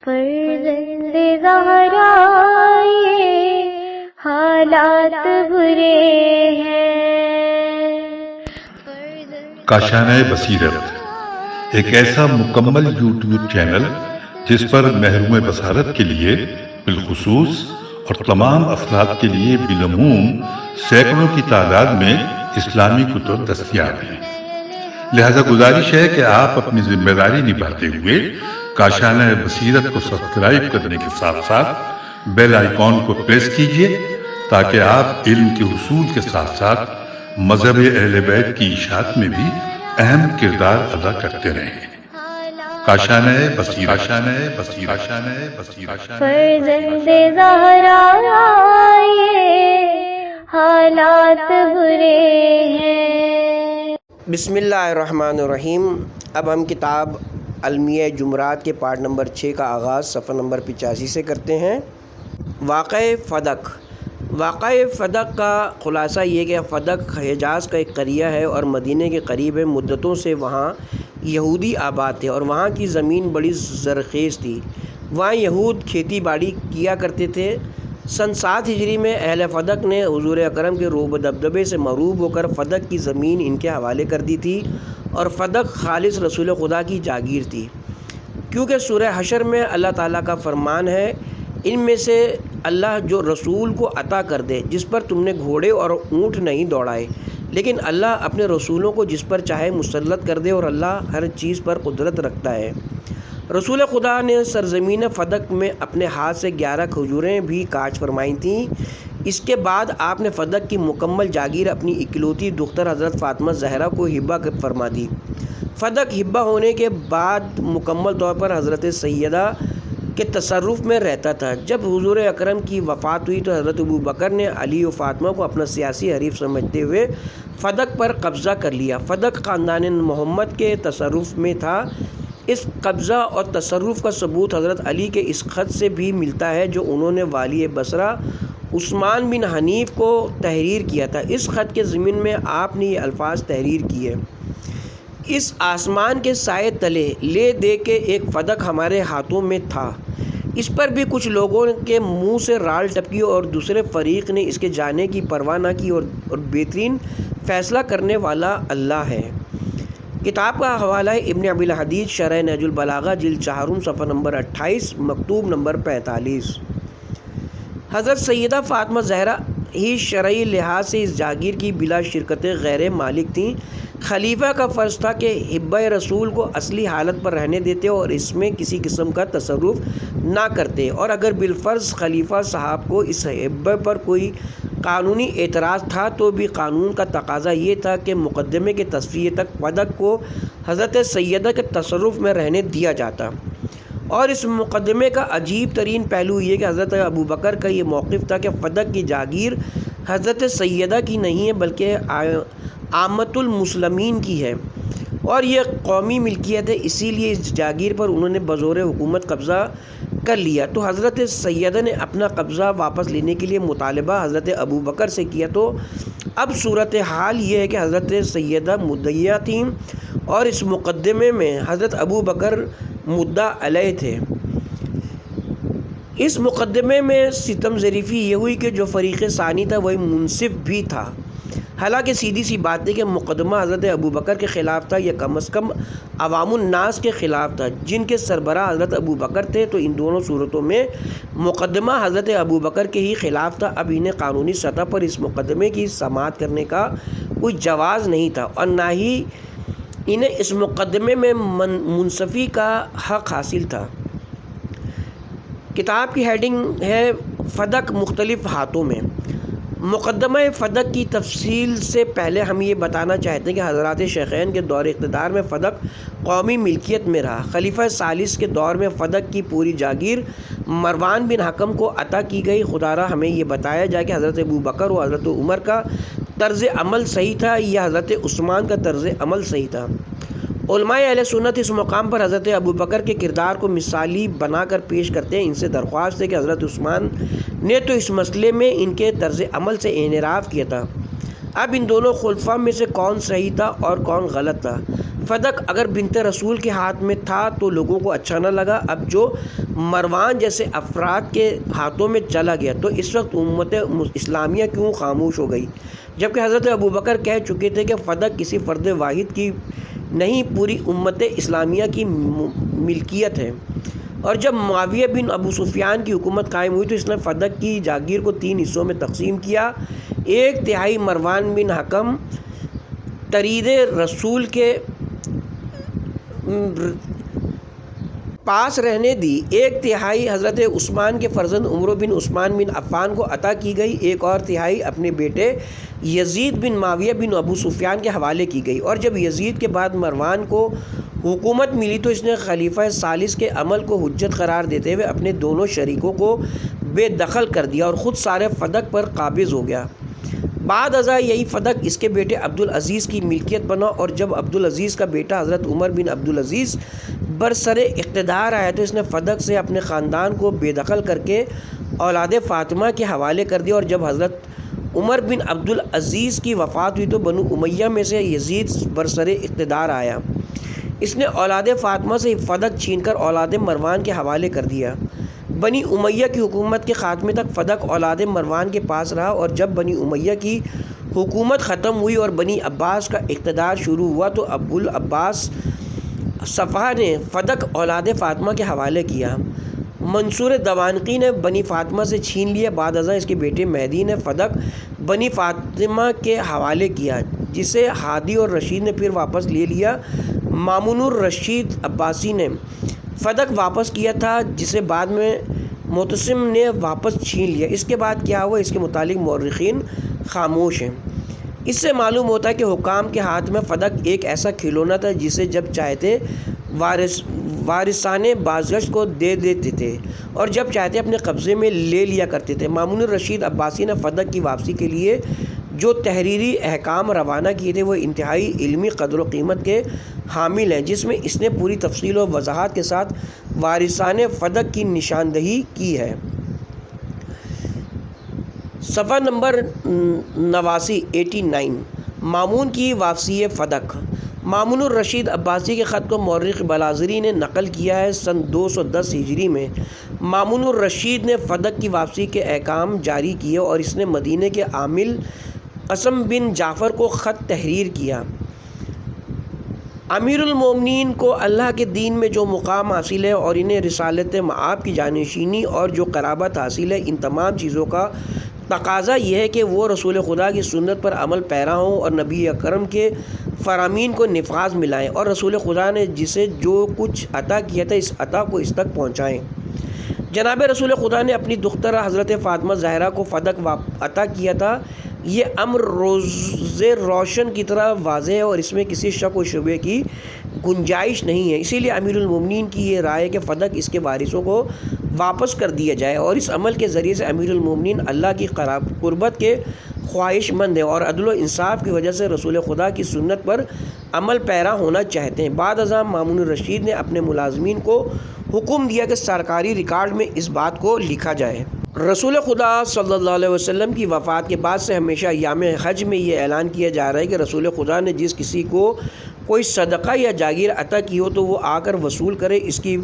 فرزند زہرا یہ حالات برے ہیں۔ کاشانہ بصیرت ایک ایسا مکمل یوٹیوب چینل جس پر محروم بصارت کے لیے بالخصوص اور تمام افراد کے لیے بالعموم سینکڑوں کی تعداد میں اسلامی کتب دستیاب ہیں۔ لہذا گزارش ہے کہ آپ اپنی ذمہ داری نبھاتے ہوئے کاشانہ بصیرت کو سبسکرائب کرنے کے ساتھ ساتھ بیل آئیکن کو پریس کیجیے تاکہ آپ علم کے حصول کے ساتھ ساتھ مذہب اہل بیت کی اشاعت میں بھی اہم کردار ادا کرتے رہیں۔ کاشانہ بصیرت۔ فرزند زہرا یہ حالات برے ہیں۔ بسم اللہ الرحمن الرحیم۔ اب ہم کتاب المیہ جمعرات کے پارٹ نمبر 6 کا آغاز صفحہ نمبر 85 سے کرتے ہیں۔ واقعہ فدق۔ واقعہ فدق کا خلاصہ یہ کہ فدق حجاز کا ایک قریہ ہے اور مدینہ کے قریب ہے۔ مدتوں سے وہاں یہودی آباد تھے اور وہاں کی زمین بڑی زرخیز تھی۔ وہاں یہود کھیتی باڑی کیا کرتے تھے۔ سن 7 ہجری میں اہل فدق نے حضور اکرم کے روب و دبدبے سے مغروب ہو کر فدق کی زمین ان کے حوالے کر دی تھی اور فدق خالص رسول خدا کی جاگیر تھی، کیونکہ سورہ حشر میں اللہ تعالیٰ کا فرمان ہے، ان میں سے اللہ جو رسول کو عطا کر دے جس پر تم نے گھوڑے اور اونٹ نہیں دوڑائے، لیکن اللہ اپنے رسولوں کو جس پر چاہے مسلط کر دے اور اللہ ہر چیز پر قدرت رکھتا ہے۔ رسول خدا نے سرزمین فدق میں اپنے ہاتھ سے 11 کھجوریں بھی کاشت فرمائی تھیں۔ اس کے بعد آپ نے فدق کی مکمل جاگیر اپنی اکلوتی دختر حضرت فاطمہ زہرا کو ہبہ فرما دی۔ فدق ہبہ ہونے کے بعد مکمل طور پر حضرت سیدہ کے تصرف میں رہتا تھا۔ جب حضور اکرم کی وفات ہوئی تو حضرت ابوبکر نے علی و فاطمہ کو اپنا سیاسی حریف سمجھتے ہوئے فدق پر قبضہ کر لیا۔ فدق خاندان محمد کے تصرف میں تھا۔ اس قبضہ اور تصرف کا ثبوت حضرت علی کے اس خط سے بھی ملتا ہے جو انہوں نے والی بصرہ عثمان بن حنیف کو تحریر کیا تھا۔ اس خط کے ضمن میں آپ نے یہ الفاظ تحریر کیے: اس آسمان کے سائے تلے لے دے کے ایک فدق ہمارے ہاتھوں میں تھا، اس پر بھی کچھ لوگوں کے منہ سے رال ٹپکی اور دوسرے فریق نے اس کے جانے کی پرواہ نہ کی اور بہترین فیصلہ کرنے والا اللہ ہے۔ کتاب کا حوالہ ہے ابن ابی الحدید شرح نہج البلاغہ جلد 4 صفحہ نمبر 28 مکتوب نمبر 45۔ حضرت سیدہ فاطمہ زہرا ہی شرعی لحاظ سے اس جاگیر کی بلا شرکت غیر مالک تھیں۔ خلیفہ کا فرض تھا کہ حبہ رسول کو اصلی حالت پر رہنے دیتے اور اس میں کسی قسم کا تصرف نہ کرتے، اور اگر بالفرض خلیفہ صاحب کو اس حبہ پر کوئی قانونی اعتراض تھا تو بھی قانون کا تقاضا یہ تھا کہ مقدمے کے تصفیے تک فدق کو حضرت سیدہ کے تصرف میں رہنے دیا جاتا۔ اور اس مقدمے کا عجیب ترین پہلو یہ کہ حضرت ابوبکر کا یہ موقف تھا کہ فدق کی جاگیر حضرت سیدہ کی نہیں ہے بلکہ عامۃ المسلمین کی ہے اور یہ قومی ملکیت ہے، اسی لیے اس جاگیر پر انہوں نے بزور حکومت قبضہ کر لیا۔ تو حضرت سیدہ نے اپنا قبضہ واپس لینے کے لیے مطالبہ حضرت ابوبکر سے کیا۔ تو اب صورتحال یہ ہے کہ حضرت سیدہ مدعیہ تھیں اور اس مقدمے میں حضرت ابوبکر مدعا علیہ تھے۔ اس مقدمے میں ستم ظریفی یہ ہوئی کہ جو فریق ثانی تھا وہی منصف بھی تھا۔ حالانکہ سیدھی سی بات ہے کہ مقدمہ حضرت ابوبکر کے خلاف تھا یا کم از کم عوام الناس کے خلاف تھا جن کے سربراہ حضرت ابوبکر تھے، تو ان دونوں صورتوں میں مقدمہ حضرت ابوبکر کے ہی خلاف تھا۔ اب انہیں قانونی سطح پر اس مقدمے کی سماعت کرنے کا کوئی جواز نہیں تھا اور نہ ہی انہیں اس مقدمے میں منصفی کا حق حاصل تھا۔ کتاب کی ہیڈنگ ہے فدق مختلف ہاتھوں میں۔ مقدمہ فدق کی تفصیل سے پہلے ہم یہ بتانا چاہتے ہیں کہ حضرات شیخین کے دور اقتدار میں فدق قومی ملکیت میں رہا۔ خلیفہ ثالث کے دور میں فدق کی پوری جاگیر مروان بن حکم کو عطا کی گئی۔ خدا را ہمیں یہ بتایا جائے کہ حضرت ابوبکر و حضرت عمر کا طرز عمل صحیح تھا یا حضرت عثمان کا طرز عمل صحیح تھا۔ علماء اہل سنت اس مقام پر حضرت ابوبکر کے کردار کو مثالی بنا کر پیش کرتے ہیں۔ ان سے درخواست ہے کہ حضرت عثمان نے تو اس مسئلے میں ان کے طرز عمل سے انحراف کیا تھا۔ اب ان دونوں خلفاء میں سے کون صحیح تھا اور کون غلط تھا؟ فدق اگر بنت رسول کے ہاتھ میں تھا تو لوگوں کو اچھا نہ لگا، اب جو مروان جیسے افراد کے ہاتھوں میں چلا گیا تو اس وقت امت اسلامیہ کیوں خاموش ہو گئی، جبکہ حضرت ابوبکر کہہ چکے تھے کہ فدق کسی فرد واحد کی نہیں، پوری امت اسلامیہ کی ملکیت ہے۔ اور جب معاویہ بن ابو سفیان کی حکومت قائم ہوئی تو اس نے فدق کی جاگیر کو 3 حصوں میں تقسیم کیا، 1/3 مروان بن حکم ترید رسول کے پاس رہنے دی، 1/3 حضرت عثمان کے فرزند عمر بن عثمان بن عفان کو عطا کی گئی، 1 اور تہائی اپنے بیٹے یزید بن معاویہ بن ابو سفیان کے حوالے کی گئی۔ اور جب یزید کے بعد مروان کو حکومت ملی تو اس نے خلیفہ ثالث کے عمل کو حجت قرار دیتے ہوئے اپنے دونوں شریکوں کو بے دخل کر دیا اور خود سارے فدق پر قابض ہو گیا۔ بعد ازاں یہی فدق اس کے بیٹے عبدالعزیز کی ملکیت بنا، اور جب عبدالعزیز کا بیٹا حضرت عمر بن عبدالعزیز برسر اقتدار آیا تو اس نے فدق سے اپنے خاندان کو بے دخل کر کے اولاد فاطمہ کے حوالے کر دیا، اور جب حضرت عمر بن عبدالعزیز کی وفات ہوئی تو بنو امیہ میں سے یزید برسر اقتدار آیا، اس نے اولاد فاطمہ سے فدق چھین کر اولاد مروان کے حوالے کر دیا۔ بنی امیہ کی حکومت کے خاتمے تک فدق اولاد مروان کے پاس رہا، اور جب بنی امیہ کی حکومت ختم ہوئی اور بنی عباس کا اقتدار شروع ہوا تو ابو العباس صفحہ نے فدق اولاد فاطمہ کے حوالے کیا۔ منصور دوانقی نے بنی فاطمہ سے چھین لیا، بعد ازاں اس کے بیٹے مہدی نے فدق بنی فاطمہ کے حوالے کیا، جسے ہادی اور رشید نے پھر واپس لے لیا۔ مامون الرشید عباسی نے فدق واپس کیا تھا، جسے بعد میں معتصم نے واپس چھین لیا۔ اس کے بعد کیا ہوا اس کے متعلق مورخین خاموش ہیں۔ اس سے معلوم ہوتا ہے کہ حکام کے ہاتھ میں فدق ایک ایسا کھلونا تھا جسے جب چاہتے وارثان بازگشت کو دے دیتے تھے اور جب چاہتے اپنے قبضے میں لے لیا کرتے تھے۔ مامون الرشید عباسی نے فدق کی واپسی کے لیے جو تحریری احکام روانہ کیے تھے وہ انتہائی علمی قدر و قیمت کے حامل ہیں، جس میں اس نے پوری تفصیل و وضاحت کے ساتھ وارثان فدق کی نشاندہی کی ہے۔ صفحہ نمبر 89 مامون کی واپسی فدق۔ مامون الرشید عباسی کے خط کو مورخ بلاذری نے نقل کیا ہے۔ سن 210 ہجری میں مامون الرشید نے فدق کی واپسی کے احکام جاری کیے اور اس نے مدینے کے عامل قاسم بن جعفر کو خط تحریر کیا۔ امیر المومنین کو اللہ کے دین میں جو مقام حاصل ہے اور انہیں رسالت مآب کی جانشینی اور جو قرابت حاصل ہے، ان تمام چیزوں کا تقاضا یہ ہے کہ وہ رسول خدا کی سنت پر عمل پیرا ہوں اور نبی اکرم کے فرامین کو نفاذ ملائیں اور رسول خدا نے جسے جو کچھ عطا کیا تھا اس عطا کو اس تک پہنچائیں۔ جناب رسول خدا نے اپنی دختر حضرت فاطمہ زہرا کو فدق عطا کیا تھا۔ یہ امر روز روشن کی طرح واضح ہے اور اس میں کسی شک و شبے کی گنجائش نہیں ہے، اسی لیے امیر المومنین کی یہ رائے ہے کہ فدق اس کے وارثوں کو واپس کر دیا جائے، اور اس عمل کے ذریعے سے امیر المومنین اللہ کی قربت کے خواہش مند ہیں اور عدل و انصاف کی وجہ سے رسول خدا کی سنت پر عمل پیرا ہونا چاہتے ہیں۔ بعد ازاں مامون الرشید نے اپنے ملازمین کو حکم دیا کہ سرکاری ریکارڈ میں اس بات کو لکھا جائے۔ رسول خدا صلی اللہ علیہ وسلم کی وفات کے بعد سے ہمیشہ ایام حج میں یہ اعلان کیا جا رہا ہے کہ رسول خدا نے جس کسی کو کوئی صدقہ یا جاگیر عطا کی ہو تو وہ آ کر وصول کرے، اس کی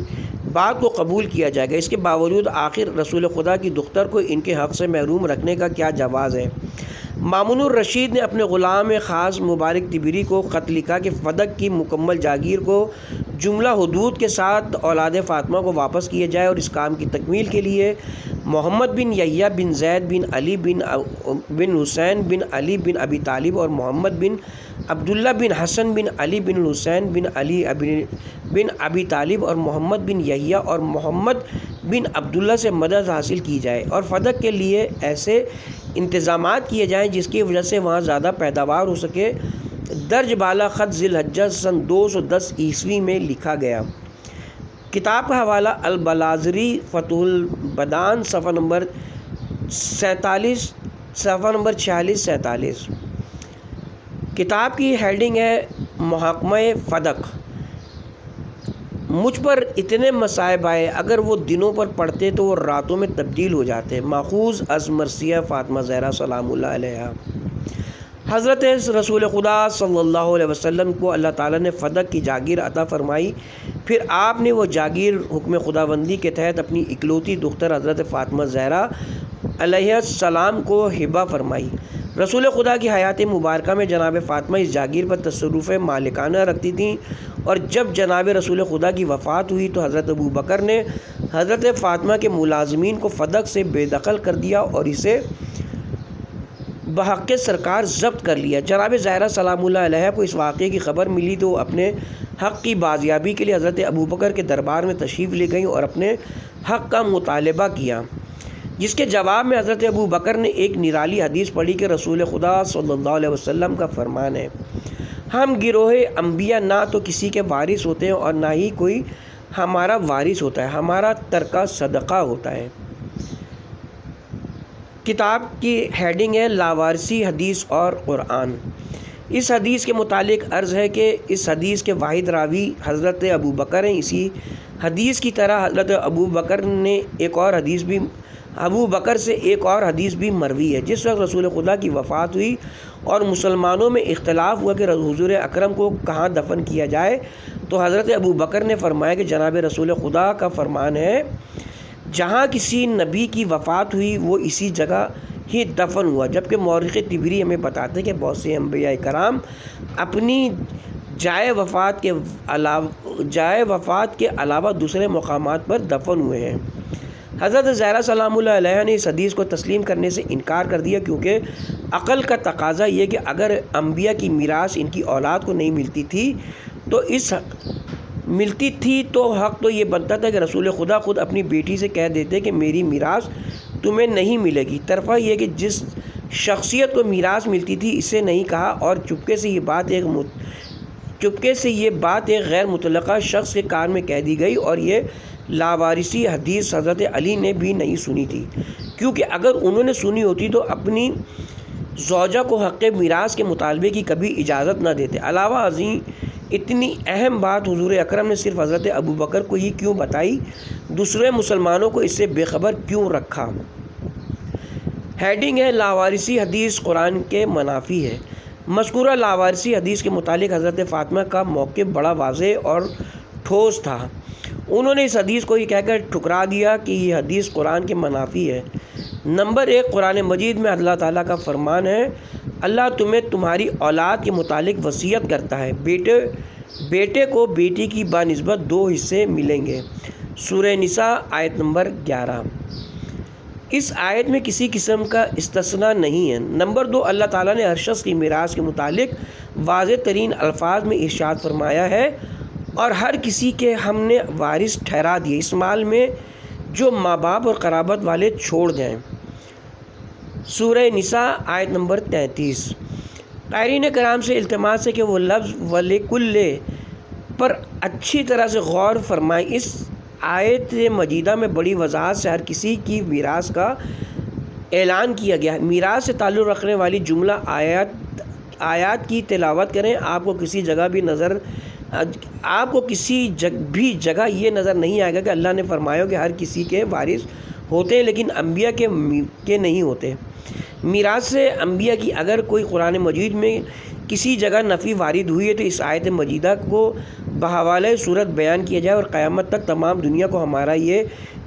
بات کو قبول کیا جائے گا۔ اس کے باوجود آخر رسول خدا کی دختر کو ان کے حق سے محروم رکھنے کا کیا جواز ہے؟ مامون الرشید نے اپنے غلام خاص مبارک تبری کو خط لکھا کہ فدق کی مکمل جاگیر کو جملہ حدود کے ساتھ اولاد فاطمہ کو واپس کیا جائے، اور اس کام کی تکمیل کے لیے محمد بن یحییٰ بن زید بن علی بن حسین بن علی بن ابی طالب اور محمد بن عبداللہ بن حسن بن علی بن حسین بن علی بن ابی طالب اور محمد بن یحییٰ اور محمد بن عبداللہ سے مدد حاصل کی جائے اور فدق کے لیے ایسے انتظامات کیے جائیں جس کی وجہ سے وہاں زیادہ پیداوار ہو سکے۔ درج بالا خط ذی الحجہ سن 210 عیسوی میں لکھا گیا۔ کتاب کا حوالہ البلاذری فتح البدان صفحہ نمبر 46-47۔ کتاب کی ہیڈنگ ہے محاکمہ فدق۔ مجھ پر اتنے مصائب آئے، اگر وہ دنوں پر پڑھتے تو وہ راتوں میں تبدیل ہو جاتے۔ ماخوذ از مرثیہ فاطمہ زہرا سلام اللہ علیہا۔ حضرت رسول خدا صلی اللہ علیہ وسلم کو اللہ تعالیٰ نے فدق کی جاگیر عطا فرمائی، پھر آپ نے وہ جاگیر حکم خداوندی کے تحت اپنی اکلوتی دختر حضرت فاطمہ زہرا علیہ السلام کو ہبہ فرمائی۔ رسول خدا کی حیات مبارکہ میں جناب فاطمہ اس جاگیر پر تصرف مالکانہ رکھتی تھیں، اور جب جناب رسول خدا کی وفات ہوئی تو حضرت ابو بکر نے حضرت فاطمہ کے ملازمین کو فدق سے بے دخل کر دیا اور اسے بحق سرکار ضبط کر لیا۔ جناب زہرا سلام اللہ علیہ کو اس واقعے کی خبر ملی تو وہ اپنے حق کی بازیابی کے لیے حضرت ابو بکر کے دربار میں تشریف لے گئیں اور اپنے حق کا مطالبہ کیا، جس کے جواب میں حضرت ابو بکر نے ایک نرالی حدیث پڑھی کہ رسول خدا صلی اللہ علیہ وسلم کا فرمان ہے، ہم گروہ انبیاء نہ تو کسی کے وارث ہوتے ہیں اور نہ ہی کوئی ہمارا وارث ہوتا ہے، ہمارا ترکہ صدقہ ہوتا ہے۔ کتاب کی ہیڈنگ ہے لاوارثی حدیث اور قرآن۔ اس حدیث کے متعلق عرض ہے کہ اس حدیث کے واحد راوی حضرت ابو بکر ہیں۔ اسی حدیث کی طرح حضرت ابو بکر سے ایک اور حدیث بھی مروی ہے۔ جس وقت رسول خدا کی وفات ہوئی اور مسلمانوں میں اختلاف ہوا کہ حضور اکرم کو کہاں دفن کیا جائے، تو حضرت ابو بکر نے فرمایا کہ جناب رسول خدا کا فرمان ہے، جہاں کسی نبی کی وفات ہوئی وہ اسی جگہ ہی دفن ہوا، جبکہ مورخ طبری ہمیں بتاتے ہیں کہ بہت سے انبیاء کرام اپنی جائے وفات کے علاوہ دوسرے مقامات پر دفن ہوئے ہیں۔ حضرت زہرا سلام اللہ علیہ نے اس حدیث کو تسلیم کرنے سے انکار کر دیا، کیونکہ عقل کا تقاضا یہ کہ اگر انبیاء کی میراث ان کی اولاد کو نہیں ملتی تھی تو حق تو یہ بنتا تھا کہ رسول خدا خود اپنی بیٹی سے کہہ دیتے کہ میری میراث تمہیں نہیں ملے گی۔ طرفہ یہ کہ جس شخصیت کو میراث ملتی تھی اسے نہیں کہا، اور چپکے سے یہ بات ایک غیر متعلقہ شخص کے کان میں کہہ دی گئی، اور یہ لاوارثی حدیث حضرت علی نے بھی نہیں سنی تھی، کیونکہ اگر انہوں نے سنی ہوتی تو اپنی زوجہ کو حق میراث کے مطالبے کی کبھی اجازت نہ دیتے۔ علاوہ ازیں اتنی اہم بات حضور اکرم نے صرف حضرت ابو بکر کو ہی کیوں بتائی، دوسرے مسلمانوں کو اس سے بے خبر کیوں رکھا؟ ہیڈنگ ہے لاوارثی حدیث قرآن کے منافی ہے۔ مذکورہ لاوارثی حدیث کے متعلق حضرت فاطمہ کا موقف بڑا واضح اور ٹھوس تھا۔ انہوں نے اس حدیث کو یہ کہہ کر ٹھکرا دیا کہ یہ حدیث قرآن کے منافی ہے۔ نمبر 1، قرآن مجید میں اللہ تعالیٰ کا فرمان ہے، اللہ تمہیں تمہاری اولاد کے متعلق وصیت کرتا ہے، بیٹے کو بیٹی کی بانسبت 2 حصے ملیں گے۔ سورہ نساء آیت نمبر 11۔ اس آیت میں کسی قسم کا استثناء نہیں ہے۔ نمبر 2، اللہ تعالیٰ نے ہر شخص کی میراث کے متعلق واضح ترین الفاظ میں ارشاد فرمایا ہے، اور ہر کسی کے ہم نے وارث ٹھہرا دیے اس مال میں جو ماں باپ اور قرابت والے چھوڑ جائیں۔ سورہ نساء آیت نمبر 33۔ قارئین کرام سے التماس ہے کہ وہ لفظ وَلِكُلِّ پر اچھی طرح سے غور فرمائیں۔ اس آیت مجیدہ میں بڑی وضاحت سے ہر کسی کی میراث کا اعلان کیا گیا ہے۔ میراث سے تعلق رکھنے والی جملہ آیات کی تلاوت کریں، آپ کو کسی بھی جگہ یہ نظر نہیں آئے گا کہ اللہ نے فرمایا کہ ہر کسی کے وارث ہوتے ہیں لیکن انبیاء کے نہیں ہوتے۔ میراث سے انبیاء کی اگر کوئی قرآن مجید میں کسی جگہ نفی وارد ہوئی ہے تو اس آیت مجیدہ کو بحوالہ صورت بیان کیا جائے، اور قیامت تک تمام دنیا کو ہمارا یہ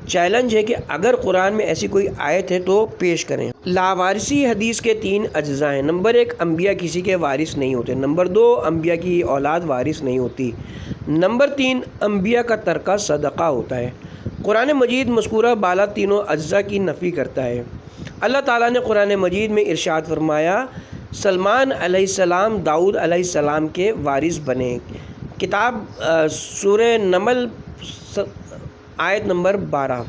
چیلنج ہے کہ اگر قرآن میں ایسی کوئی آیت ہے تو پیش کریں۔ لاوارثی حدیث کے 3 اجزاء ہیں۔ نمبر 1، انبیاء کسی کے وارث نہیں ہوتے۔ نمبر 2، انبیاء کی اولاد وارث نہیں ہوتی۔ نمبر 3، انبیاء کا ترکہ صدقہ ہوتا ہے۔ قرآن مجید مذکورہ بالا تینوں اجزاء کی نفی کرتا ہے۔ اللہ تعالیٰ نے قرآن مجید میں ارشاد فرمایا، سلمان علیہ السلام داؤد علیہ السلام کے وارث بنے۔ کتاب سورہ نمل آیت نمبر 12۔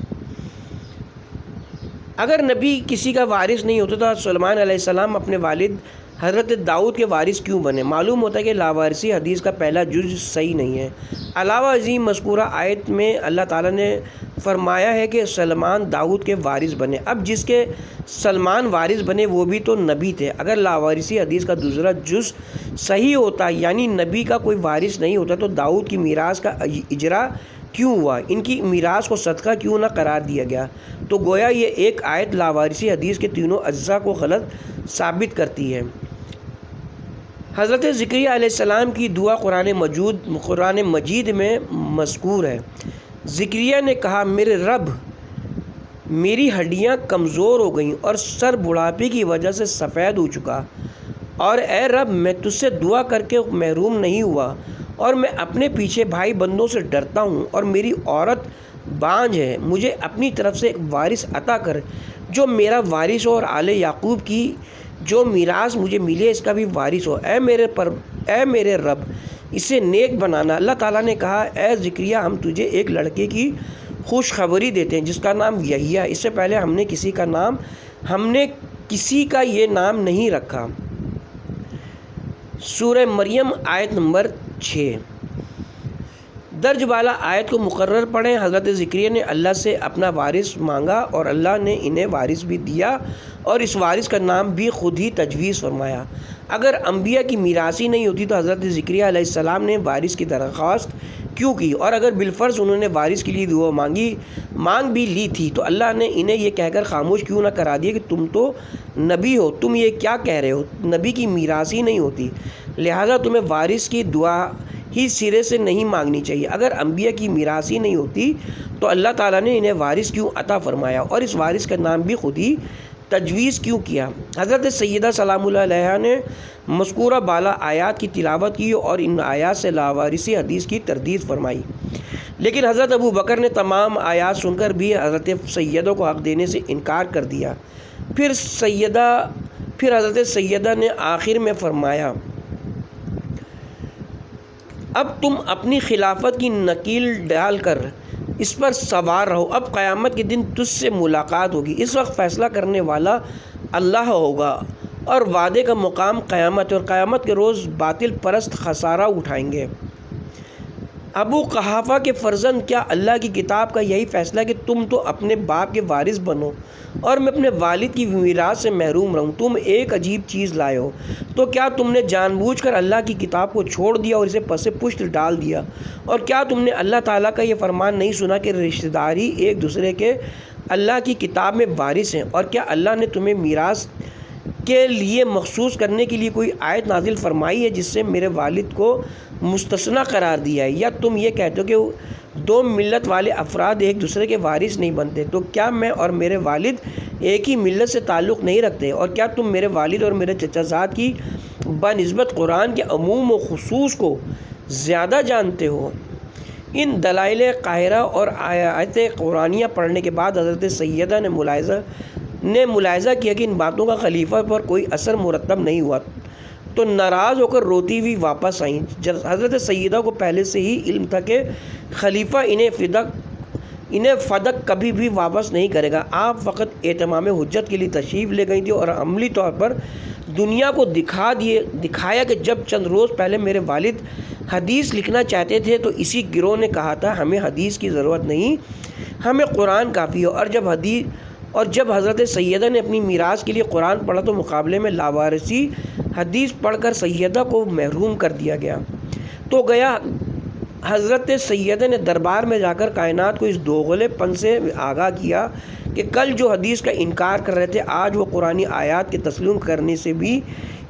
اگر نبی کسی کا وارث نہیں ہوتا تو سلمان علیہ السلام اپنے والد حضرت داؤد کے وارث کیوں بنے؟ معلوم ہوتا ہے کہ لاوارثی حدیث کا پہلا جز صحیح نہیں ہے۔ علاوہ ازیں مذکورہ آیت میں اللہ تعالیٰ نے فرمایا ہے کہ سلمان داؤد کے وارث بنے۔ اب جس کے سلمان وارث بنے وہ بھی تو نبی تھے۔ اگر لاوارثی حدیث کا دوسرا جز صحیح ہوتا یعنی نبی کا کوئی وارث نہیں ہوتا تو داؤد کی میراث کا اجرا کیوں ہوا؟ ان کی میراث کو صدقہ کیوں نہ قرار دیا گیا؟ تو گویا یہ ایک آیت لاوارثی حدیث کے تینوں اجزاء کو غلط ثابت کرتی ہے۔ حضرت ذکریہ علیہ السلام کی دعا قرآن مجید میں مذکور ہے۔ ذکریہ نے کہا، میرے رب، میری ہڈیاں کمزور ہو گئیں اور سر بڑھاپے کی وجہ سے سفید ہو چکا، اور اے رب، میں تجھ سے دعا کر کے محروم نہیں ہوا، اور میں اپنے پیچھے بھائی بندوں سے ڈرتا ہوں، اور میری عورت بانجھ ہے۔ مجھے اپنی طرف سے ایک وارث عطا کر جو میرا وارث ہو، اور آل یعقوب کی جو میراث مجھے ملے اس کا بھی وارث ہو۔ اے میرے رب، اسے نیک بنانا۔ اللہ تعالیٰ نے کہا، اے ذکریہ، ہم تجھے ایک لڑکے کی خوشخبری دیتے ہیں جس کا نام یحییٰ۔ اس سے پہلے ہم نے کسی کا یہ نام نہیں رکھا۔ سورہ مریم آیت نمبر 6۔ درج بالا آیت کو مقرر پڑھیں۔ حضرت ذکریہ نے اللہ سے اپنا وارث مانگا اور اللہ نے انہیں وارث بھی دیا، اور اس وارث کا نام بھی خود ہی تجویز فرمایا۔ اگر انبیاء کی میراثی نہیں ہوتی تو حضرت ذکریہ علیہ السلام نے وارث کی درخواست کیوں کی؟ اور اگر بالفرض انہوں نے وارث کے لیے دعا مانگ بھی لی تھی تو اللہ نے انہیں یہ کہہ کر خاموش کیوں نہ کرا دیا کہ تم تو نبی ہو، تم یہ کیا کہہ رہے ہو؟ نبی کی میراثی نہیں ہوتی، لہٰذا تمہیں وارث کی دعا ہی سرے سے نہیں مانگنی چاہیے۔ اگر انبیاء کی میراثی نہیں ہوتی تو اللہ تعالیٰ نے انہیں وارث کیوں عطا فرمایا، اور اس وارث کا نام بھی خود ہی تجویز کیوں کیا؟ حضرت سیدہ سلام اللہ علیہا نے مذکورہ بالا آیات کی تلاوت کی اور ان آیات سے لاوارثی حدیث کی تردید فرمائی، لیکن حضرت ابو بکر نے تمام آیات سن کر بھی حضرت سیدہ کو حق دینے سے انکار کر دیا۔ پھر حضرت سیدہ نے آخر میں فرمایا، اب تم اپنی خلافت کی نکیل ڈال کر اس پر سوار رہو، اب قیامت کے دن تجھ سے ملاقات ہوگی، اس وقت فیصلہ کرنے والا اللہ ہوگا، اور وعدے کا مقام قیامت، اور قیامت کے روز باطل پرست خسارہ اٹھائیں گے۔ ابو قحافہ کے فرزند، کیا اللہ کی کتاب کا یہی فیصلہ ہے کہ تم تو اپنے باپ کے وارث بنو اور میں اپنے والد کی میراث سے محروم رہوں؟ تم ایک عجیب چیز لائے ہو، تو کیا تم نے جان بوجھ کر اللہ کی کتاب کو چھوڑ دیا اور اسے پس پشت ڈال دیا؟ اور کیا تم نے اللہ تعالیٰ کا یہ فرمان نہیں سنا کہ رشتہ داری ایک دوسرے کے اللہ کی کتاب میں وارث ہیں؟ اور کیا اللہ نے تمہیں میراث کے لیے مخصوص کرنے کے لیے کوئی آیت نازل فرمائی ہے جس سے میرے والد کو مستثنیٰ قرار دیا ہے؟ یا تم یہ کہتے ہو کہ دو ملت والے افراد ایک دوسرے کے وارث نہیں بنتے؟ تو کیا میں اور میرے والد ایک ہی ملت سے تعلق نہیں رکھتے؟ اور کیا تم میرے والد اور میرے چچا زاد کی بنسبت قرآن کے عموم و خصوص کو زیادہ جانتے ہو؟ ان دلائل قاہرہ اور آیات قرآنیہ پڑھنے کے بعد حضرت سیدہ نے ملاحظہ کیا کہ ان باتوں کا خلیفہ پر کوئی اثر مرتب نہیں ہوا، تو ناراض ہو کر روتی ہوئی واپس آئیں۔ حضرت سیدہ کو پہلے سے ہی علم تھا کہ خلیفہ انہیں فدق کبھی بھی واپس نہیں کرے گا۔ آپ وقت اہتمام حجت کے لیے تشریف لے گئی تھی اور عملی طور پر دنیا کو دکھایا کہ جب چند روز پہلے میرے والد حدیث لکھنا چاہتے تھے تو اسی گروہ نے کہا تھا ہمیں حدیث کی ضرورت نہیں، ہمیں قرآن کافی ہے، اور جب حضرت سیدہ نے اپنی میراث کے لیے قرآن پڑھا تو مقابلے میں لاوارثی حدیث پڑھ کر سیدہ کو محروم کر دیا گیا۔ حضرت سیدہ نے دربار میں جا کر کائنات کو اس دوغلے پن سے آگاہ کیا کہ کل جو حدیث کا انکار کر رہے تھے آج وہ قرآنی آیات کے تسلیم کرنے سے بھی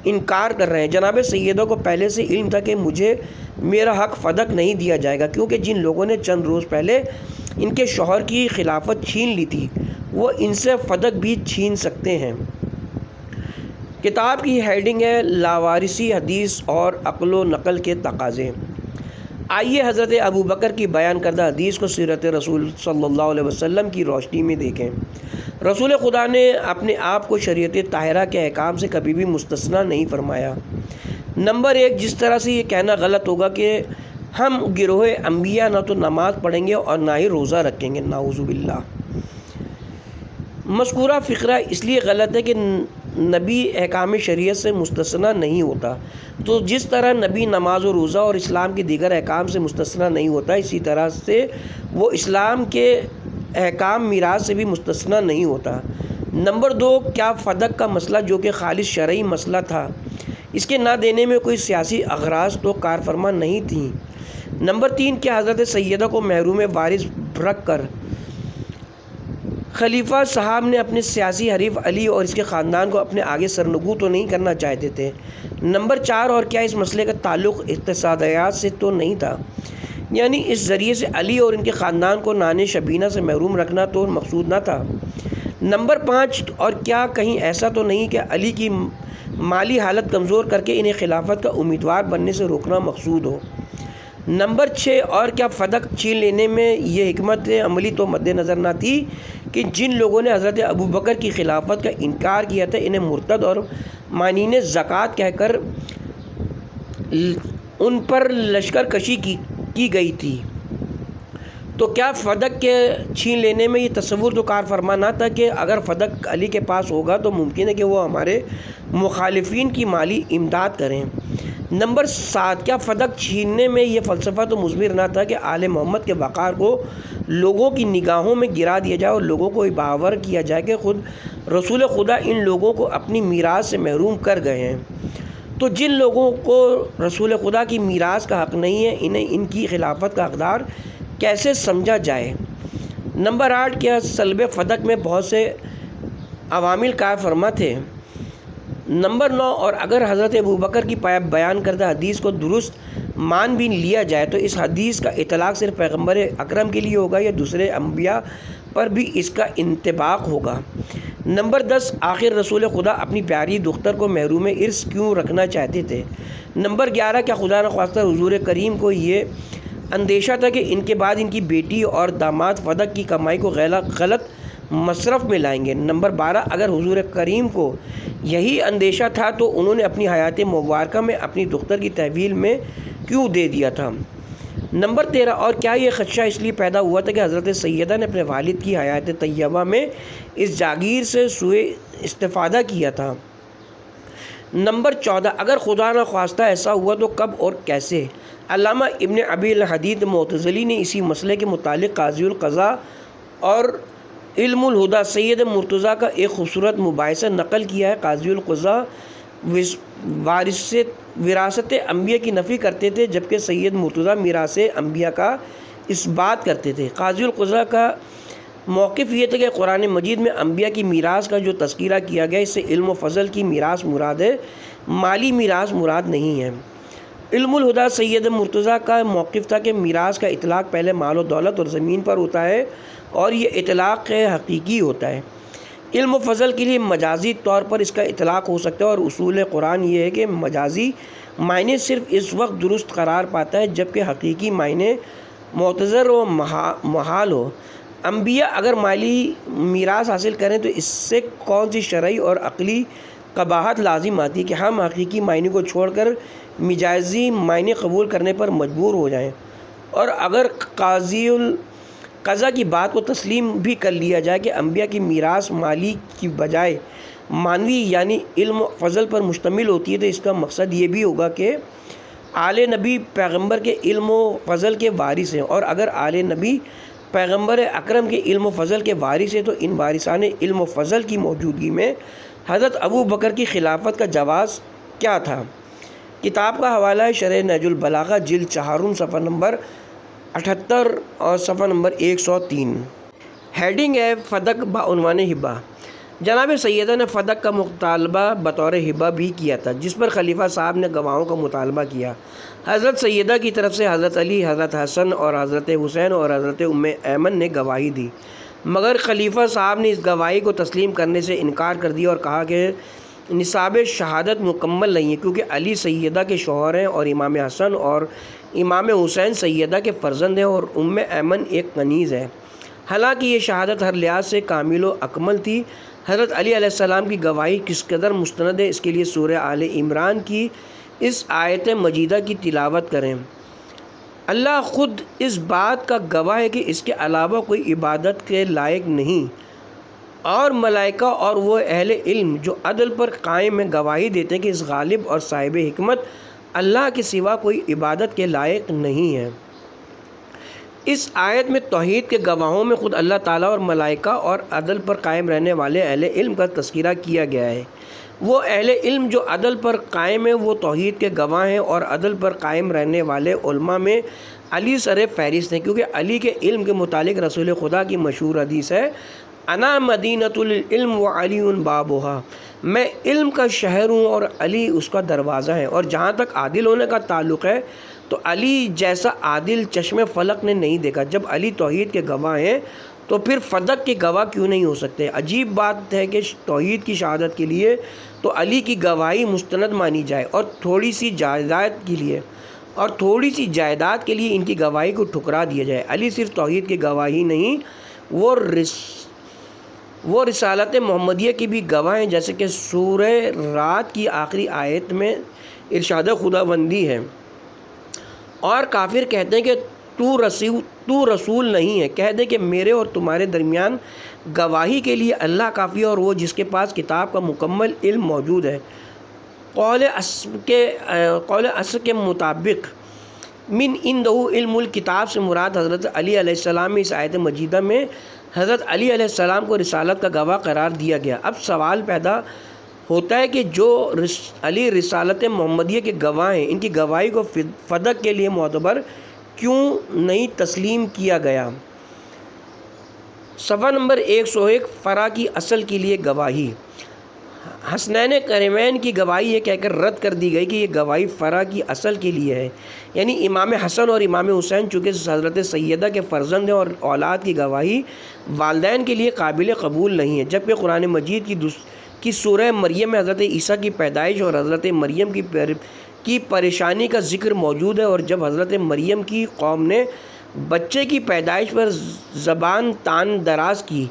انکار کر رہے ہیں۔ جناب سیدہ کو پہلے سے علم تھا کہ مجھے میرا حق فدق نہیں دیا جائے گا، کیونکہ جن لوگوں نے چند روز پہلے ان کے شوہر کی خلافت چھین لی تھی وہ ان سے فدق بھی چھین سکتے ہیں۔ کتاب کی ہیڈنگ ہے لاوارثی حدیث اور عقل و نقل کے تقاضے۔ آئیے حضرت ابو بکر کی بیان کردہ حدیث کو سیرت رسول صلی اللہ علیہ وسلم کی روشنی میں دیکھیں۔ رسول خدا نے اپنے آپ کو شریعت طاہرہ کے احکام سے کبھی بھی مستثنیٰ نہیں فرمایا۔ نمبر 1، جس طرح سے یہ کہنا غلط ہوگا کہ ہم گروہ انبیاء نہ تو نماز پڑھیں گے اور نہ ہی روزہ رکھیں گے، نعوذ باللہ۔ مذکورہ فقرہ اس لیے غلط ہے کہ نبی احکام شریعت سے مستثنیٰ نہیں ہوتا، تو جس طرح نبی نماز و روزہ اور اسلام کے دیگر احکام سے مستثنیٰ نہیں ہوتا، اسی طرح سے وہ اسلام کے احکام میراث سے بھی مستثنیٰ نہیں ہوتا۔ نمبر 2، کیا فدق کا مسئلہ جو کہ خالص شرعی مسئلہ تھا، اس کے نہ دینے میں کوئی سیاسی اغراض تو کار فرما نہیں تھیں؟ نمبر 3، کیا حضرت سیدہ کو محروم وارث رکھ کر خلیفہ صاحب نے اپنے سیاسی حریف علی اور اس کے خاندان کو اپنے آگے سرنگو تو نہیں کرنا چاہتے تھے۔ نمبر 4، اور کیا اس مسئلے کا تعلق اقتصادیات سے تو نہیں تھا؟ یعنی اس ذریعے سے علی اور ان کے خاندان کو نان شبینہ سے محروم رکھنا تو مقصود نہ تھا۔ نمبر 5، اور کیا کہیں ایسا تو نہیں کہ علی کی مالی حالت کمزور کر کے انہیں خلافت کا امیدوار بننے سے روکنا مقصود ہو؟ نمبر 6، اور کیا فدق چھین لینے میں یہ حکمت عملی تو مد نظر نہ تھی کہ جن لوگوں نے حضرت ابوبکر کی خلافت کا انکار کیا تھا انہیں مرتد اور مانعین زکوٰۃ کہہ کر ان پر لشکر کشی کی گئی تھی؟ تو کیا فدق کے چھین لینے میں یہ تصور تو کار فرما نہ تھا کہ اگر فدق علی کے پاس ہوگا تو ممکن ہے کہ وہ ہمارے مخالفین کی مالی امداد کریں؟ نمبر 7، کیا فدق چھیننے میں یہ فلسفہ تو مضمر نہ تھا کہ آل محمد کے وقار کو لوگوں کی نگاہوں میں گرا دیا جائے اور لوگوں کو باور کیا جائے کہ خود رسول خدا ان لوگوں کو اپنی میراث سے محروم کر گئے ہیں؟ تو جن لوگوں کو رسول خدا کی میراث کا حق نہیں ہے انہیں ان کی خلافت کا حقدار کیسے سمجھا جائے؟ نمبر 8، کیا سلب فدق میں بہت سے عوامل کار فرما تھے؟ نمبر 9، اور اگر حضرت ابوبکر کی بیان کردہ حدیث کو درست مان بھی لیا جائے تو اس حدیث کا اطلاق صرف پیغمبر اکرم کے لیے ہوگا یا دوسرے انبیاء پر بھی اس کا انطباق ہوگا؟ نمبر 10، آخر رسول خدا اپنی پیاری دختر کو محروم ارث کیوں رکھنا چاہتے تھے؟ نمبر 11، کیا خدا نخواستہ حضور کریم کو یہ اندیشہ تھا کہ ان کے بعد ان کی بیٹی اور داماد فدق کی کمائی کو غلط مصرف میں لائیں گے؟ نمبر 12، اگر حضور کریم کو یہی اندیشہ تھا تو انہوں نے اپنی حیات مبارکہ میں اپنی دختر کی تحویل میں کیوں دے دیا تھا؟ نمبر 13، اور کیا یہ خدشہ اس لیے پیدا ہوا تھا کہ حضرت سیدہ نے اپنے والد کی حیات طیبہ میں اس جاگیر سے سوء استفادہ کیا تھا؟ نمبر 14، اگر خدا نخواستہ ایسا ہوا تو کب اور کیسے؟ علامہ ابن ابی الحدید معتزلی نے اسی مسئلے کے متعلق قاضی القضاء اور علم الہدیٰ سید مرتضیٰ کا ایک خوبصورت مباحثہ نقل کیا ہے۔ قاضی القضاء وراثت انبیاء کی نفی کرتے تھے جبکہ سید مرتضیٰ میراث انبیاء کا اس بات کرتے تھے۔ قاضی القضاء کا موقف یہ تھا کہ قرآن مجید میں انبیاء کی میراث کا جو تذکرہ کیا گیا اس سے علم و فضل کی میراث مراد ہے، مالی میراث مراد نہیں ہے۔ علم الہدیٰ سید مرتضیٰ کا موقف تھا کہ میراث کا اطلاق پہلے مال و دولت اور زمین پر ہوتا ہے اور یہ اطلاق حقیقی ہوتا ہے۔ علم و فضل کے لیے مجازی طور پر اس کا اطلاق ہو سکتا ہے اور اصول قرآن یہ ہے کہ مجازی معنی صرف اس وقت درست قرار پاتا ہے جبکہ حقیقی معنی معتذر و محال ہو۔ انبیاء اگر مالی میراث حاصل کریں تو اس سے کون سی شرعی اور عقلی قباحت لازم آتی ہے کہ ہم حقیقی معنی کو چھوڑ کر مجازی معنی قبول کرنے پر مجبور ہو جائیں؟ اور اگر قاضی القضاء کی بات کو تسلیم بھی کر لیا جائے کہ انبیاء کی میراث مالی کی بجائے معنوی یعنی علم و فضل پر مشتمل ہوتی ہے تو اس کا مقصد یہ بھی ہوگا کہ آل نبی پیغمبر کے علم و فضل کے وارث ہیں، اور اگر آل نبی پیغمبر اکرم کے علم و فضل کے وارث ہیں تو ان وارثان علم و فضل کی موجودگی میں حضرت ابو بکر کی خلافت کا جواز کیا تھا؟ کتاب کا حوالہ ہے شرح نہج البلاغہ جلد 4 صفحہ نمبر 78 اور صفحہ نمبر 103۔ ہیڈنگ ہے فدق بعنوان ہبہ۔ جناب سیدہ نے فدق کا مطالبہ بطور ہبہ بھی کیا تھا جس پر خلیفہ صاحب نے گواہوں کا مطالبہ کیا۔ حضرت سیدہ کی طرف سے حضرت علی، حضرت حسن اور حضرت حسین اور حضرت ام ایمن نے گواہی دی، مگر خلیفہ صاحب نے اس گواہی کو تسلیم کرنے سے انکار کر دیا اور کہا کہ نصاب شہادت مکمل نہیں ہے کیونکہ علی سیدہ کے شوہر ہیں اور امام حسن اور امام حسین سیدہ کے فرزند ہیں اور ام ایمن ایک کنیز ہے، حالانکہ یہ شہادت ہر لحاظ سے کامل و اکمل تھی۔ حضرت علی علیہ السلام کی گواہی کس قدر مستند ہے اس کے لیے سورہ آل عمران کی اس آیت مجیدہ کی تلاوت کریں۔ اللہ خود اس بات کا گواہ ہے کہ اس کے علاوہ کوئی عبادت کے لائق نہیں، اور ملائکہ اور وہ اہل علم جو عدل پر قائم ہیں گواہی دیتے ہیں کہ اس غالب اور صاحب حکمت اللہ کے سوا کوئی عبادت کے لائق نہیں ہے۔ اس آیت میں توحید کے گواہوں میں خود اللہ تعالیٰ اور ملائکہ اور عدل پر قائم رہنے والے اہل علم کا تذکرہ کیا گیا ہے۔ وہ اہل علم جو عدل پر قائم ہیں وہ توحید کے گواہ ہیں اور عدل پر قائم رہنے والے علماء میں علی سر فہرست ہیں، کیونکہ علی کے علم کے متعلق رسول خدا کی مشہور حدیث ہے، انا مدینۃ العلم و علی بابھا، میں علم کا شہر ہوں اور علی اس کا دروازہ ہے۔ اور جہاں تک عادل ہونے کا تعلق ہے تو علی جیسا عادل چشم فلک نے نہیں دیکھا۔ جب علی توحید کے گواہ ہیں تو پھر فدق کے گواہ کیوں نہیں ہو سکتے؟ عجیب بات ہے کہ توحید کی شہادت کے لیے تو علی کی گواہی مستند مانی جائے اور تھوڑی سی جائیداد کے لیے ان کی گواہی کو ٹھکرا دیا جائے۔ علی صرف توحید کی گواہی نہیں، وہ رسالت محمدیہ کی بھی گواہ ہیں، جیسے کہ سورہ رات کی آخری آیت میں ارشاد خداوندی ہے، اور کافر کہتے ہیں کہ تو رسول نہیں ہے، کہہ دے کہ میرے اور تمہارے درمیان گواہی کے لیے اللہ کافی ہے، اور وہ جس کے پاس کتاب کا مکمل علم موجود ہے۔ قول اصل کے مطابق من عنده علم الکتاب سے مراد حضرت علی علیہ السلام، اس آیت مجیدہ میں حضرت علی علیہ السلام کو رسالت کا گواہ قرار دیا گیا۔ اب سوال پیدا ہوتا ہے کہ جو علی رسالت محمدیہ کے گواہ ہیں، ان کی گواہی کو فدق کے لیے معتبر کیوں نہیں تسلیم کیا گیا؟ صفحہ نمبر 101، فرع کی اصل کے لیے گواہی۔ حسنین کریمین کی گواہی یہ کہہ کر رد کر دی گئی کہ یہ گواہی فرع کی اصل کے لیے ہے، یعنی امام حسن اور امام حسین چونکہ حضرت سیدہ کے فرزند ہیں اور اولاد کی گواہی والدین کے لیے قابل قبول نہیں ہے، جبکہ قرآن مجید کی سورہ مریم میں حضرت عیسیٰ کی پیدائش اور حضرت مریم کی پریشانی کا ذکر موجود ہے، اور جب حضرت مریم کی قوم نے بچے کی پیدائش پر زبان تان دراز کی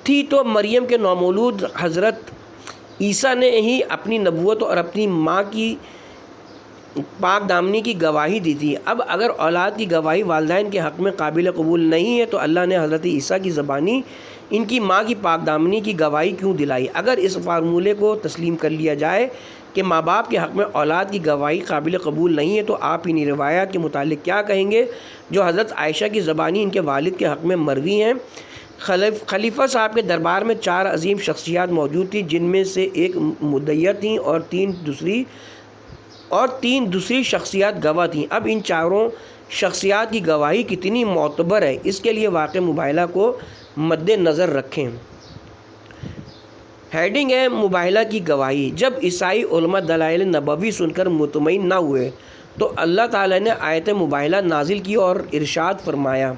تھی تو مریم کے نومولود حضرت عیسیٰ نے ہی اپنی نبوت اور اپنی ماں کی پاک دامنی کی گواہی دی تھی۔ اب اگر اولاد کی گواہی والدین کے حق میں قابل قبول نہیں ہے تو اللہ نے حضرت عیسیٰ کی زبانی ان کی ماں کی پاک دامنی کی گواہی کیوں دلائی؟ اگر اس فارمولے کو تسلیم کر لیا جائے کہ ماں باپ کے حق میں اولاد کی گواہی قابل قبول نہیں ہے تو آپ انہی روایات کے متعلق کیا کہیں گے جو حضرت عائشہ کی زبانی ان کے والد کے حق میں مروی ہیں؟ خلیفہ صاحب کے دربار میں 4 عظیم شخصیات موجود تھیں، جن میں سے ایک مدعیہ تھیں اور تین دوسری شخصیات گواہ تھیں۔ اب ان چاروں شخصیات کی گواہی کتنی معتبر ہے، اس کے لیے واقع مباحلہ کو مد نظر رکھیں۔ ہیڈنگ ہے مباحلہ کی گواہی۔ جب عیسائی علماء دلائل نبوی سن کر مطمئن نہ ہوئے تو اللہ تعالیٰ نے آیت مباحلہ نازل کی اور ارشاد فرمایا،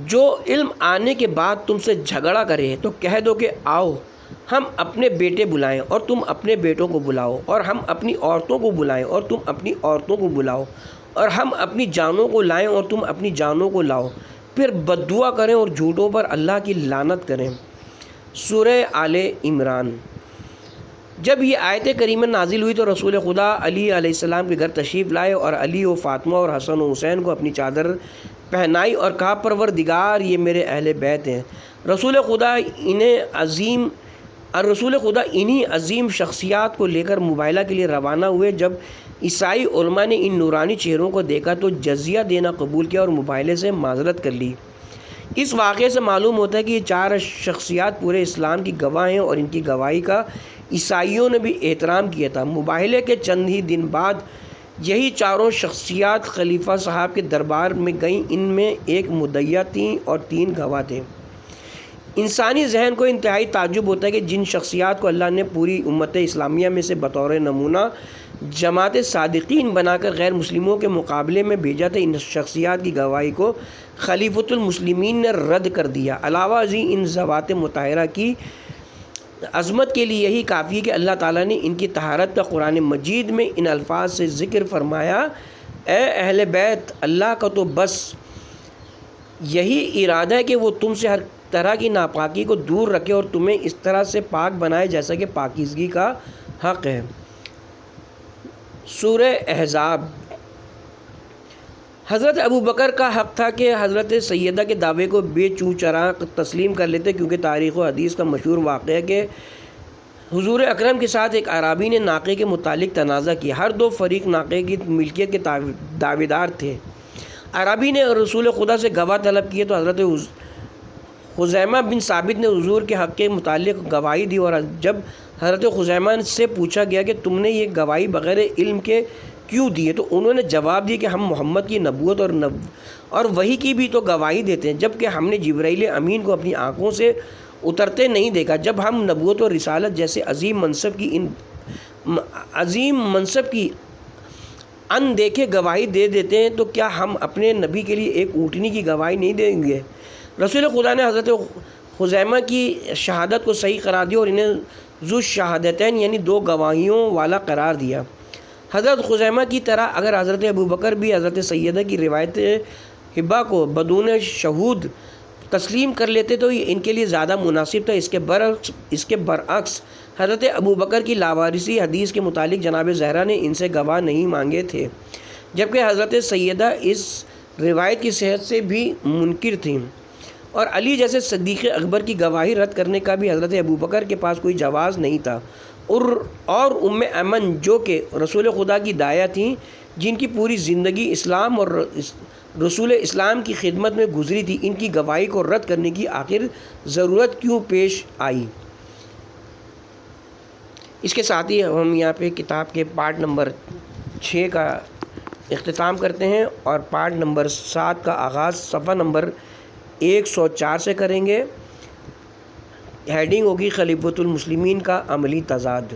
جو علم آنے کے بعد تم سے جھگڑا کرے تو کہہ دو کہ آؤ ہم اپنے بیٹے بلائیں اور تم اپنے بیٹوں کو بلاؤ، اور ہم اپنی عورتوں کو بلائیں اور تم اپنی عورتوں کو بلاؤ، اور ہم اپنی جانوں کو لائیں اور تم اپنی جانوں کو لاؤ، پھر بد دعا کریں اور جھوٹوں پر اللہ کی لعنت کریں۔ سورہ آل عمران۔ جب یہ آیت کریمہ نازل ہوئی تو رسول خدا علی علیہ السلام کے گھر تشریف لائے اور علی و فاطمہ اور حسن و حسین کو اپنی چادر پہنائی اور کہا، پروردگار یہ میرے اہل بیت ہیں۔ رسول خدا انہی عظیم شخصیات کو لے کر مباحلہ کے لیے روانہ ہوئے۔ جب عیسائی علماء نے ان نورانی چہروں کو دیکھا تو جزیہ دینا قبول کیا اور مباحلے سے معذرت کر لی۔ اس واقعے سے معلوم ہوتا ہے کہ یہ 4 شخصیات پورے اسلام کی گواہ ہیں اور ان کی گواہی کا عیسائیوں نے بھی احترام کیا تھا۔ مباحلے کے چند ہی دن بعد یہی 4 شخصیات خلیفہ صاحب کے دربار میں گئیں۔ ان میں ایک مدعیہ تھیں اور 3 گواہ تھے۔ انسانی ذہن کو انتہائی تعجب ہوتا ہے کہ جن شخصیات کو اللہ نے پوری امت اسلامیہ میں سے بطور نمونہ جماعت صادقین بنا کر غیر مسلموں کے مقابلے میں بھیجا تھا، ان شخصیات کی گواہی کو خلیفۃ المسلمین نے رد کر دیا۔ علاوہ ازیں ان ذوات مطہرہ کی عظمت کے لیے یہی کافی ہے کہ اللہ تعالیٰ نے ان کی طہارت کا قرآن مجید میں ان الفاظ سے ذکر فرمایا، اے اہل بیت، اللہ کا تو بس یہی ارادہ ہے کہ وہ تم سے ہر طرح کی ناپاکی کو دور رکھے اور تمہیں اس طرح سے پاک بنائے جیسا کہ پاکیزگی کا حق ہے۔ سورہ احزاب۔ حضرت ابوبکر کا حق تھا کہ حضرت سیدہ کے دعوے کو بے چوں چراں تسلیم کر لیتے، کیونکہ تاریخ و حدیث کا مشہور واقعہ ہے کہ حضور اکرم کے ساتھ ایک اعرابی نے ناقے کے متعلق تنازع کیا۔ ہر 2 فریق ناقے کی ملکیت کے دعویدار تھے۔ اعرابی نے رسول خدا سے گواہ طلب کیے تو حضرت خزیمہ بن ثابت نے حضور کے حق کے متعلق گواہی دی، اور جب حضرت خزیمہ سے پوچھا گیا کہ تم نے یہ گواہی بغیر علم کے کیوں دی ہے تو انہوں نے جواب دیا کہ ہم محمد کی نبوت اور وحی کی بھی تو گواہی دیتے ہیں، جبکہ ہم نے جبرائیل امین کو اپنی آنکھوں سے اترتے نہیں دیکھا۔ جب ہم نبوت و رسالت جیسے عظیم منصب کی ان دیکھے گواہی دے دیتے ہیں تو کیا ہم اپنے نبی کے لیے ایک اونٹنی کی گواہی نہیں دیں گے؟ رسول خدا نے حضرت خزیمہ کی شہادت کو صحیح قرار دیا اور انہیں ذو شہادتین یعنی دو گواہیوں والا قرار دیا۔ حضرت خزیمہ کی طرح اگر حضرت ابوبکر بھی حضرت سیدہ کی روایت حبہ کو بدون شہود تسلیم کر لیتے تو یہ ان کے لیے زیادہ مناسب تھا۔ اس کے برعکس حضرت ابوبکر کی لاوارثی حدیث کے متعلق جناب زہرا نے ان سے گواہ نہیں مانگے تھے، جبکہ حضرت سیدہ اس روایت کی صحت سے بھی منکر تھیں، اور علی جیسے صدیق اکبر کی گواہی رد کرنے کا بھی حضرت ابوبکر کے پاس کوئی جواز نہیں تھا، اور ام ایمن جو کہ رسول خدا کی داعیہ تھیں، جن کی پوری زندگی اسلام اور رسول اسلام کی خدمت میں گزری تھی، ان کی گواہی کو رد کرنے کی آخر ضرورت کیوں پیش آئی؟ اس کے ساتھ ہی ہم یہاں پہ کتاب کے پارٹ نمبر 6 کا اختتام کرتے ہیں، اور پارٹ نمبر 7 کا آغاز صفحہ نمبر 104 سے کریں گے۔ ہیڈنگ ہوگی خلیفۃ المسلمین کا عملی تضاد۔